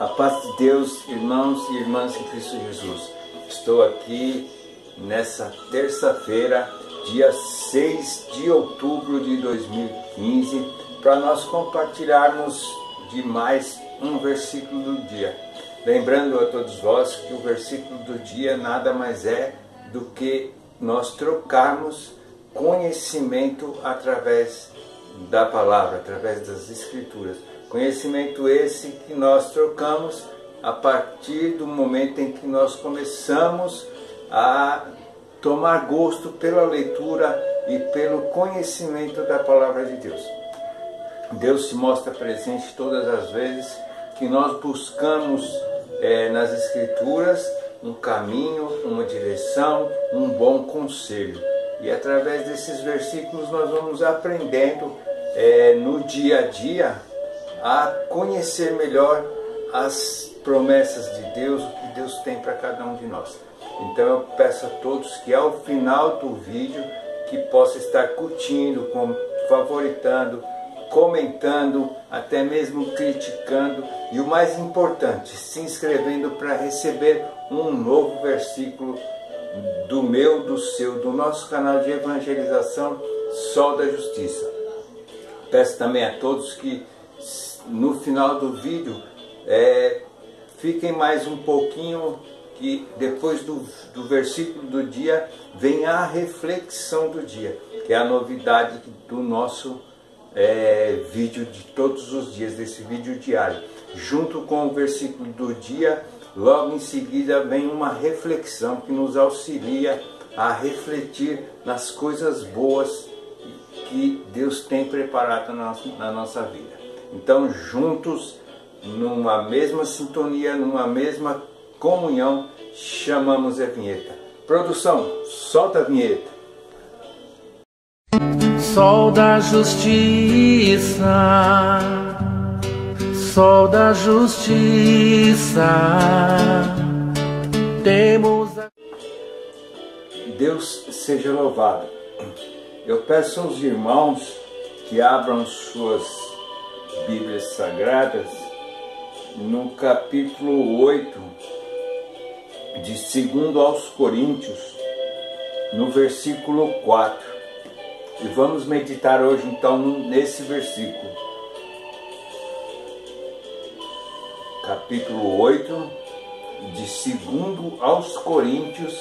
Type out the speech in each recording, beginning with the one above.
A paz de Deus, irmãos e irmãs em Cristo Jesus. Estou aqui nessa terça-feira, dia 6 de outubro de 2015, para nós compartilharmos de mais um versículo do dia. Lembrando a todos vós que o versículo do dia nada mais é do que nós trocarmos conhecimento através da palavra, através das Escrituras. Conhecimento esse que nós trocamos a partir do momento em que nós começamos a tomar gosto pela leitura e pelo conhecimento da palavra de Deus. Deus se mostra presente todas as vezes que nós buscamos nas Escrituras um caminho, uma direção, um bom conselho. E através desses versículos nós vamos aprendendo no dia a dia a conhecer melhor as promessas de Deus, o que Deus tem para cada um de nós. Então eu peço a todos que ao final do vídeo que possa estar curtindo, favoritando, comentando, até mesmo criticando e o mais importante, se inscrevendo para receber um novo versículo do meu, do seu, do nosso canal de evangelização Sol da Justiça. Peço também a todos que no final do vídeo fiquem mais um pouquinho, que depois do versículo do dia vem a reflexão do dia, que é a novidade do nosso vídeo de todos os dias, desse vídeo diário. Junto com o versículo do dia, logo em seguida vem uma reflexão que nos auxilia a refletir nas coisas boas que Deus tem preparado na nossa vida. Então, juntos, numa mesma sintonia, numa mesma comunhão, chamamos a vinheta. Produção, solta a vinheta. Sol da justiça, sol da justiça, temos a... Deus seja louvado. Eu peço aos irmãos que abram suas Bíblias Sagradas no capítulo 8 de 2 aos Coríntios, no versículo 4. E vamos meditar hoje então nesse versículo. Capítulo 8 de 2 aos Coríntios,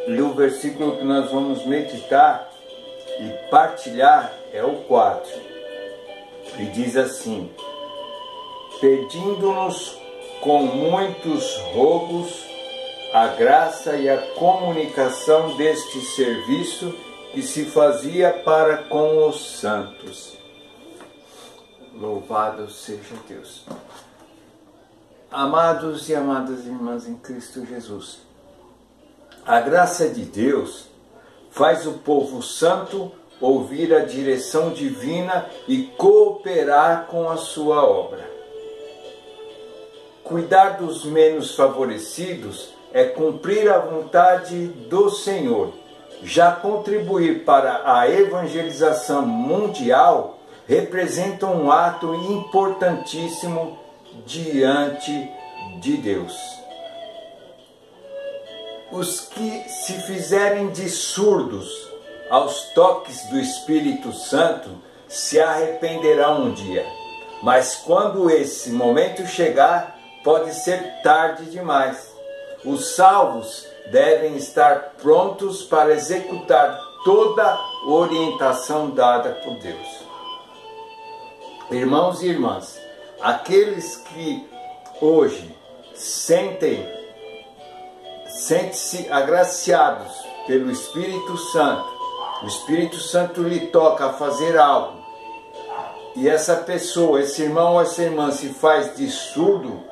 e o versículo que nós vamos meditar e partilhar é o 4. E diz assim: pedindo-nos com muitos rogos a graça e a comunicação deste serviço que se fazia para com os santos. Louvado seja Deus. Amados e amadas irmãs em Cristo Jesus, a graça de Deus faz o povo santo ouvir a direção divina e cooperar com a sua obra. Cuidar dos menos favorecidos é cumprir a vontade do Senhor. Já contribuir para a evangelização mundial representa um ato importantíssimo diante de Deus. Os que se fizerem de surdos aos toques do Espírito Santo se arrependerão um dia, mas quando esse momento chegar, pode ser tarde demais. Os salvos devem estar prontos para executar toda orientação dada por Deus. Irmãos e irmãs, aqueles que hoje sentem-se agraciados pelo Espírito Santo, o Espírito Santo lhe toca a fazer algo, e essa pessoa, esse irmão ou essa irmã se faz de surdo,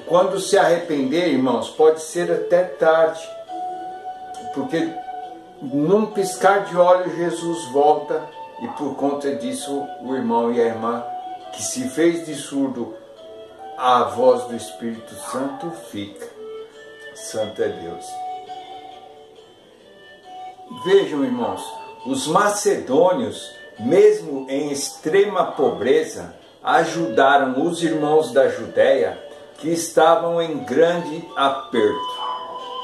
quando se arrepender, irmãos, pode ser até tarde, porque num piscar de olhos Jesus volta, e por conta disso o irmão e a irmã que se fez de surdo, a voz do Espírito Santo fica. Santo é Deus. Vejam, irmãos, os macedônios, mesmo em extrema pobreza, ajudaram os irmãos da Judéia que estavam em grande aperto.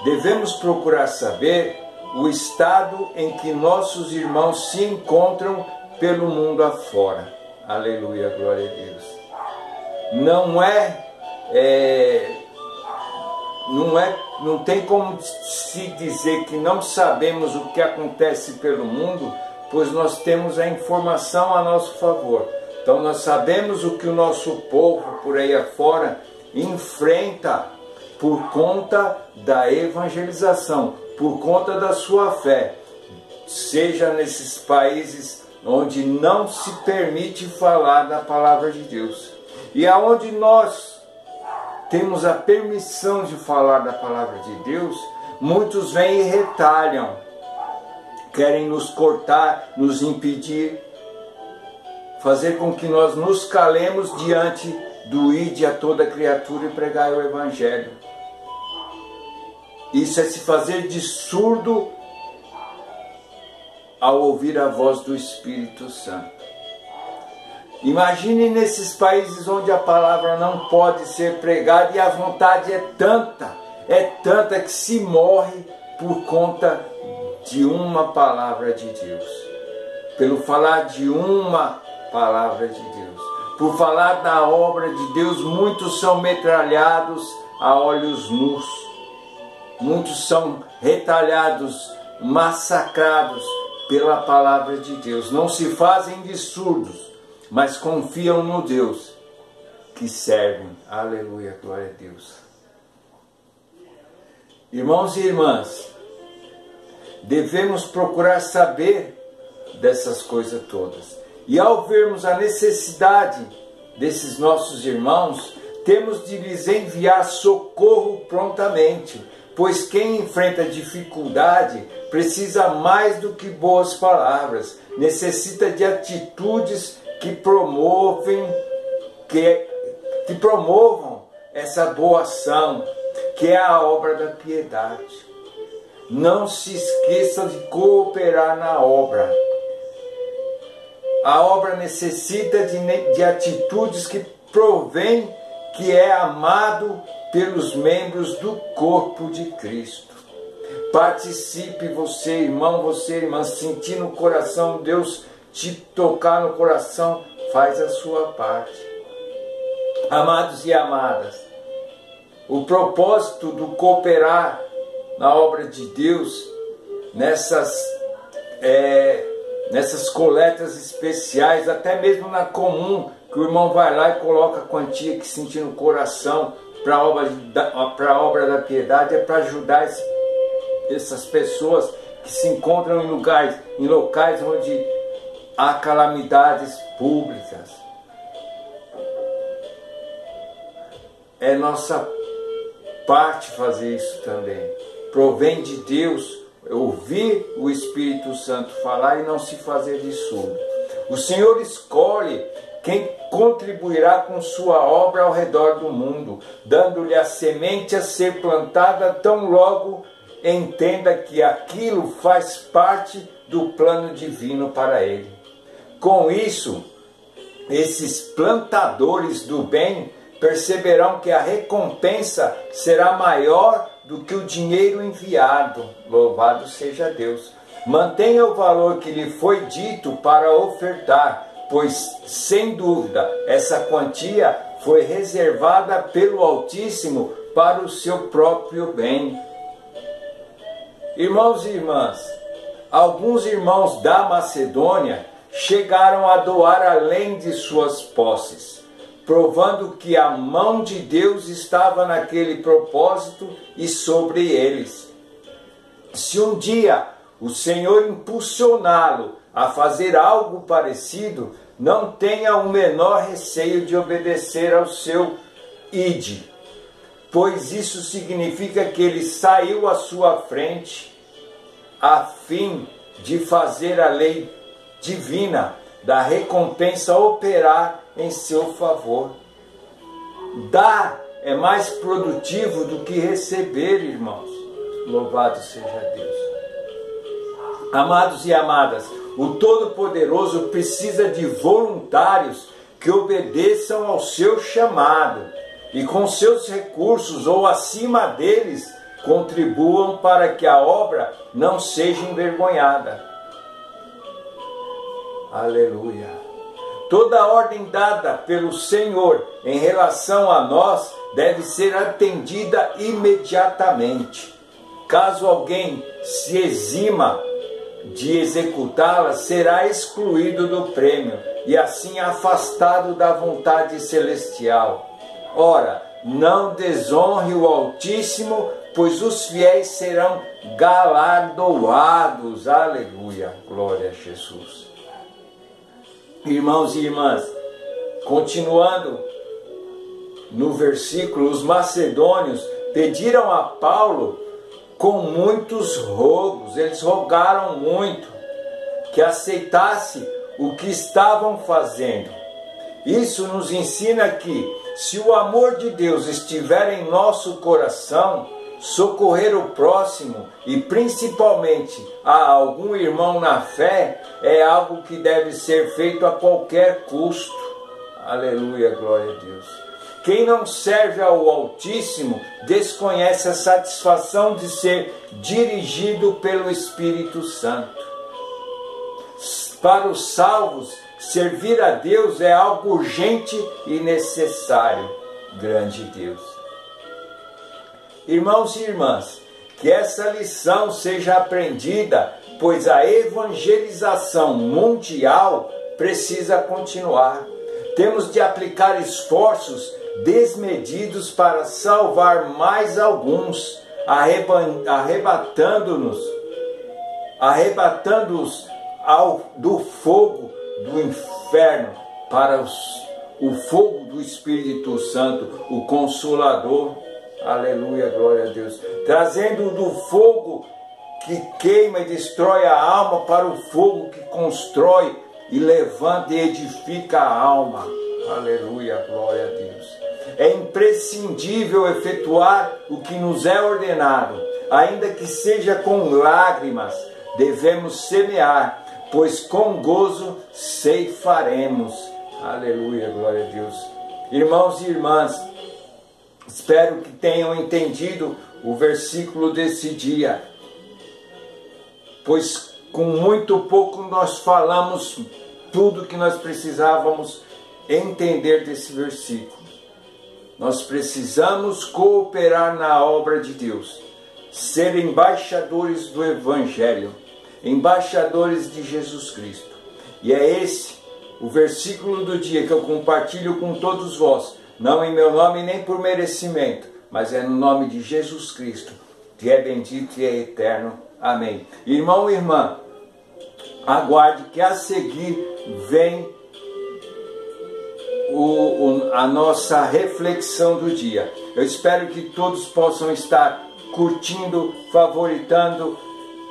Devemos procurar saber o estado em que nossos irmãos se encontram pelo mundo afora. Aleluia, glória a Deus. Não tem como se dizer que não sabemos o que acontece pelo mundo, pois nós temos a informação a nosso favor. Então nós sabemos o que o nosso povo por aí afora enfrenta por conta da evangelização, por conta da sua fé, seja nesses países onde não se permite falar da palavra de Deus, e aonde nós temos a permissão de falar da palavra de Deus, muitos vêm e retalham, querem nos cortar, nos impedir, fazer com que nós nos calemos diante do ide a toda criatura e pregar o Evangelho. Isso é se fazer de surdo ao ouvir a voz do Espírito Santo. Imagine nesses países onde a palavra não pode ser pregada e a vontade é tanta que se morre por conta de uma palavra de Deus. Pelo falar de uma palavra de Deus. Por falar da obra de Deus, muitos são metralhados a olhos nus. Muitos são retalhados, massacrados pela palavra de Deus. Não se fazem de surdos, mas confiam no Deus que servem. Aleluia, glória a Deus. Irmãos e irmãs, devemos procurar saber dessas coisas todas. E ao vermos a necessidade desses nossos irmãos, temos de lhes enviar socorro prontamente, pois quem enfrenta dificuldade precisa mais do que boas palavras, necessita de atitudes que promovam essa boa ação, que é a obra da piedade. Não se esqueça de cooperar na obra. A obra necessita de atitudes que provém que é amado pelos membros do corpo de Cristo. Participe, você irmão, você irmã, sentir no coração, Deus te tocar no coração, faz a sua parte. Amados e amadas, o propósito do cooperar na obra de Deus, nessas coletas especiais, até mesmo na comum, que o irmão vai lá e coloca a quantia que sentir no coração para a obra da piedade, é para ajudar essas pessoas que se encontram em locais onde há calamidades públicas. É nossa parte fazer isso também. Provém de Deus ouvir o Espírito Santo falar e não se fazer de surdo. O Senhor escolhe quem contribuirá com sua obra ao redor do mundo, dando-lhe a semente a ser plantada tão logo entenda que aquilo faz parte do plano divino para ele. Com isso, esses plantadores do bem perceberão que a recompensa será maior do que o dinheiro enviado. Louvado seja Deus. Mantenha o valor que lhe foi dito para ofertar, pois, sem dúvida, essa quantia foi reservada pelo Altíssimo para o seu próprio bem. Irmãos e irmãs, alguns irmãos da Macedônia chegaram a doar além de suas posses, provando que a mão de Deus estava naquele propósito e sobre eles. Se um dia o Senhor impulsioná-lo a fazer algo parecido, não tenha o menor receio de obedecer ao seu ide, pois isso significa que ele saiu à sua frente a fim de fazer a lei divina da recompensa operar em seu favor. Dar é mais produtivo do que receber, irmãos. Louvado seja Deus. Amados e amadas, o Todo-Poderoso precisa de voluntários que obedeçam ao seu chamado e com seus recursos ou acima deles contribuam para que a obra não seja envergonhada. Aleluia. Toda ordem dada pelo Senhor em relação a nós deve ser atendida imediatamente. Caso alguém se exima de executá-la, será excluído do prêmio e assim afastado da vontade celestial. Ora, não desonre o Altíssimo, pois os fiéis serão galardoados. Aleluia, glória a Jesus. Irmãos e irmãs, continuando no versículo, os macedônios pediram a Paulo com muitos rogos, eles rogaram muito que aceitasse o que estavam fazendo. Isso nos ensina que, se o amor de Deus estiver em nosso coração, socorrer o próximo e principalmente a algum irmão na fé é algo que deve ser feito a qualquer custo. Aleluia, glória a Deus. Quem não serve ao Altíssimo desconhece a satisfação de ser dirigido pelo Espírito Santo. Para os salvos, servir a Deus é algo urgente e necessário. Grande Deus. Irmãos e irmãs, que essa lição seja aprendida, pois a evangelização mundial precisa continuar. Temos de aplicar esforços desmedidos para salvar mais alguns, arrebatando-os do fogo do inferno para o fogo do Espírito Santo, o Consolador. Aleluia, glória a Deus. Trazendo do fogo que queima e destrói a alma para o fogo que constrói e levanta e edifica a alma. Aleluia, glória a Deus. É imprescindível efetuar o que nos é ordenado, ainda que seja com lágrimas. Devemos semear, pois com gozo ceifaremos. Aleluia, glória a Deus. Irmãos e irmãs, espero que tenham entendido o versículo desse dia, pois com muito pouco nós falamos tudo que nós precisávamos entender desse versículo. Nós precisamos cooperar na obra de Deus, ser embaixadores do Evangelho, embaixadores de Jesus Cristo. E é esse o versículo do dia que eu compartilho com todos vós, não em meu nome nem por merecimento, mas é no nome de Jesus Cristo, que é bendito e é eterno. Amém. Irmão e irmã, aguarde que a seguir vem a nossa reflexão do dia. Eu espero que todos possam estar curtindo, favoritando,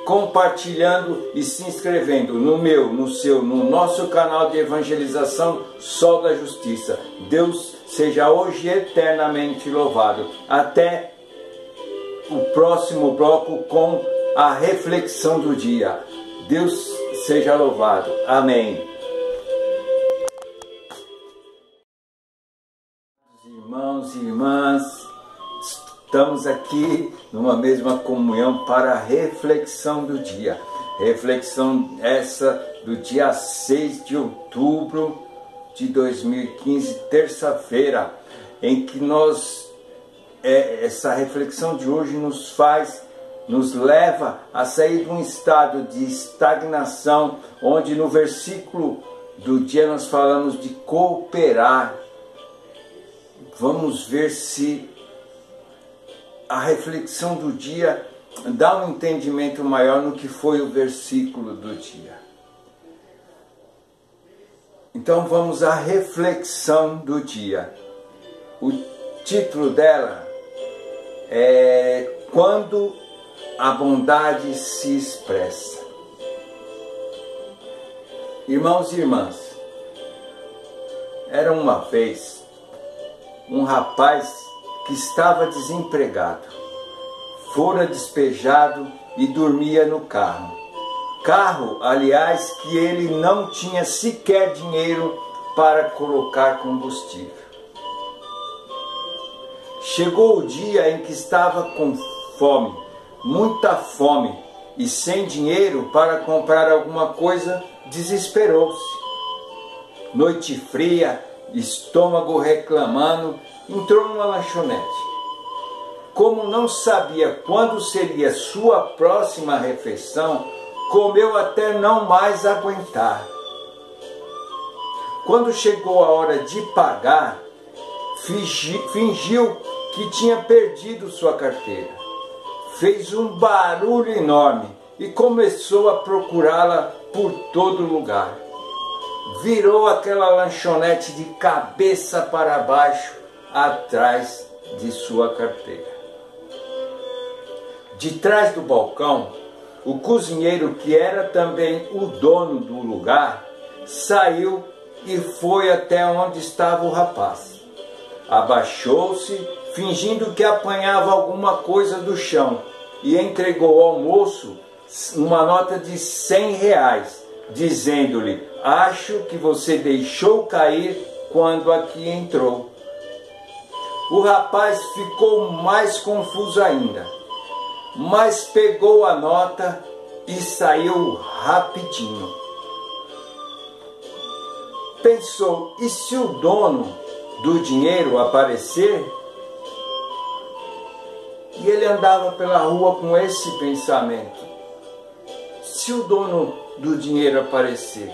compartilhando e se inscrevendo no meu, no seu, no nosso canal de evangelização Sol da Justiça. Deus seja hoje eternamente louvado. Até o próximo bloco com a reflexão do dia. Deus seja louvado. Amém. Irmãos e irmãs, estamos aqui numa mesma comunhão para a reflexão do dia. Reflexão essa do dia 6 de outubro de 2015, terça-feira, em que essa reflexão de hoje nos leva a sair de um estado de estagnação, onde no versículo do dia nós falamos de cooperar. Vamos ver se a reflexão do dia dá um entendimento maior no que foi o versículo do dia. Então vamos à reflexão do dia. O título dela é Quando a Bondade se Expressa. Irmãos e irmãs, era uma vez um rapaz que estava desempregado, fora despejado e dormia no carro. Carro, aliás, que ele não tinha sequer dinheiro para colocar combustível. Chegou o dia em que estava com fome, muita fome, e sem dinheiro para comprar alguma coisa, desesperou-se. Noite fria, estômago reclamando, entrou numa lanchonete. Como não sabia quando seria sua próxima refeição, comeu até não mais aguentar. Quando chegou a hora de pagar, fingiu que tinha perdido sua carteira. Fez um barulho enorme e começou a procurá-la por todo lugar. Virou aquela lanchonete de cabeça para baixo atrás de sua carteira. De trás do balcão, o cozinheiro, que era também o dono do lugar, saiu e foi até onde estava o rapaz. Abaixou-se, fingindo que apanhava alguma coisa do chão, e entregou ao moço uma nota de R$100, dizendo-lhe: acho que você deixou cair quando aqui entrou. O rapaz ficou mais confuso ainda, mas pegou a nota e saiu rapidinho. Pensou: e se o dono do dinheiro aparecer? E ele andava pela rua com esse pensamento: se o dono do dinheiro aparecer?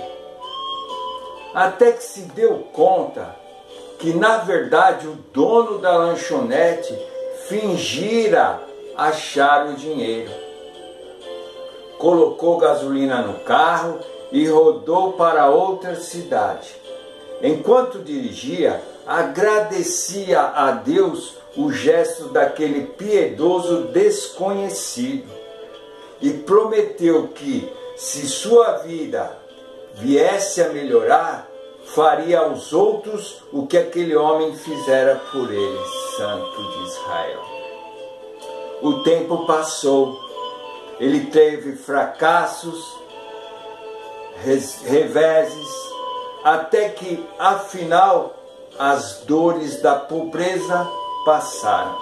Até que se deu conta que, na verdade, o dono da lanchonete fingira achar o dinheiro. Colocou gasolina no carro e rodou para outra cidade. Enquanto dirigia, agradecia a Deus o gesto daquele piedoso desconhecido e prometeu que, se sua vida viesse a melhorar, faria aos outros o que aquele homem fizera por ele, Santo de Israel. O tempo passou, ele teve fracassos, reveses, até que, afinal, as dores da pobreza passaram.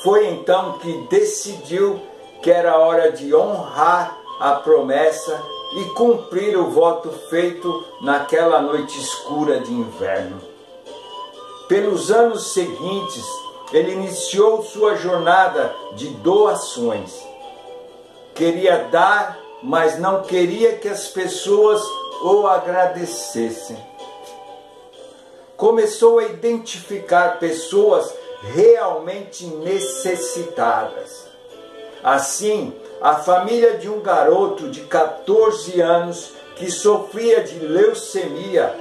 Foi então que decidiu que era hora de honrar a promessa e cumprir o voto feito naquela noite escura de inverno. Pelos anos seguintes, ele iniciou sua jornada de doações. Queria dar, mas não queria que as pessoas o agradecessem. Começou a identificar pessoas realmente necessitadas. Assim, a família de um garoto de 14 anos que sofria de leucemia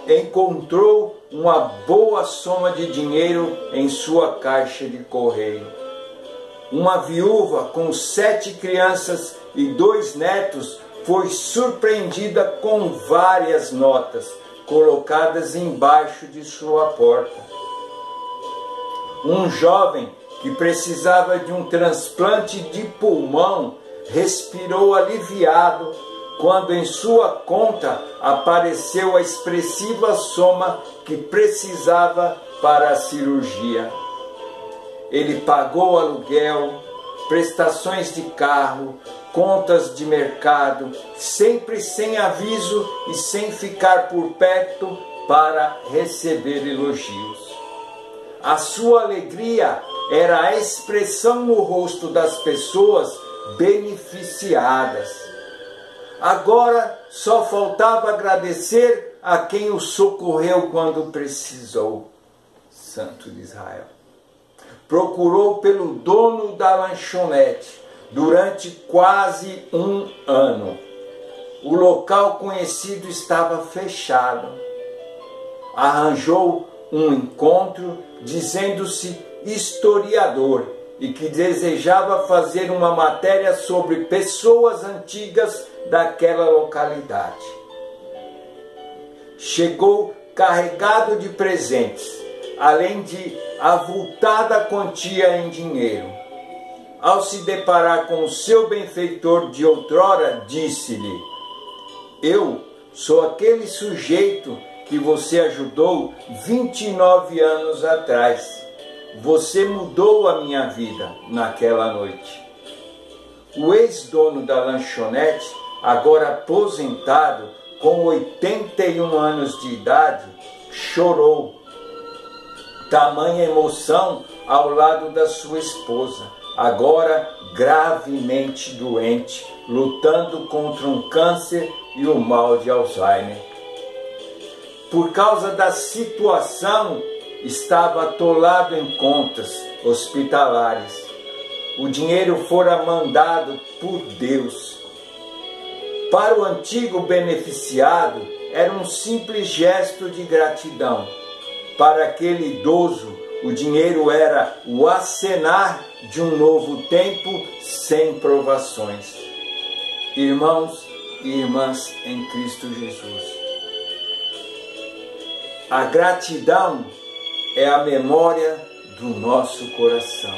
encontrou uma boa soma de dinheiro em sua caixa de correio. Uma viúva com 7 crianças e 2 netos foi surpreendida com várias notas colocadas embaixo de sua porta. Um jovem que precisava de um transplante de pulmão respirou aliviado quando em sua conta apareceu a expressiva soma que precisava para a cirurgia. Ele pagou aluguel, prestações de carro, contas de mercado, sempre sem aviso e sem ficar por perto para receber elogios. A sua alegria era a expressão no rosto das pessoas beneficiadas. Agora só faltava agradecer a quem o socorreu quando precisou. Santo de Israel. Procurou pelo dono da lanchonete durante quase 1 ano. O local conhecido estava fechado. Arranjou um encontro dizendo-se historiador e que desejava fazer uma matéria sobre pessoas antigas daquela localidade. Chegou carregado de presentes, além de avultada quantia em dinheiro. Ao se deparar com o seu benfeitor de outrora, disse-lhe: eu Sou aquele sujeito que você ajudou 29 anos atrás. Você mudou a minha vida naquela noite. O ex-dono da lanchonete, agora aposentado, com 81 anos de idade, chorou. Tamanha emoção ao lado da sua esposa, agora gravemente doente, lutando contra um câncer e o mal de Alzheimer. Por causa da situação, estava atolado em contas hospitalares. O dinheiro fora mandado por Deus. Para o antigo beneficiado, era um simples gesto de gratidão. Para aquele idoso, o dinheiro era o acenar de um novo tempo sem provações. Irmãos e irmãs em Cristo Jesus, a gratidão é a memória do nosso coração.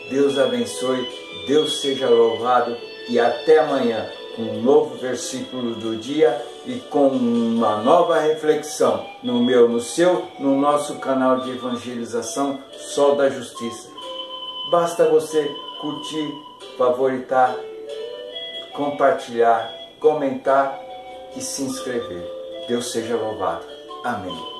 Deus abençoe, Deus seja louvado e até amanhã com um novo versículo do dia e com uma nova reflexão no seu, no nosso canal de evangelização Sol da Justiça. Basta você curtir, favoritar, compartilhar, comentar e se inscrever. Deus seja louvado. Amém.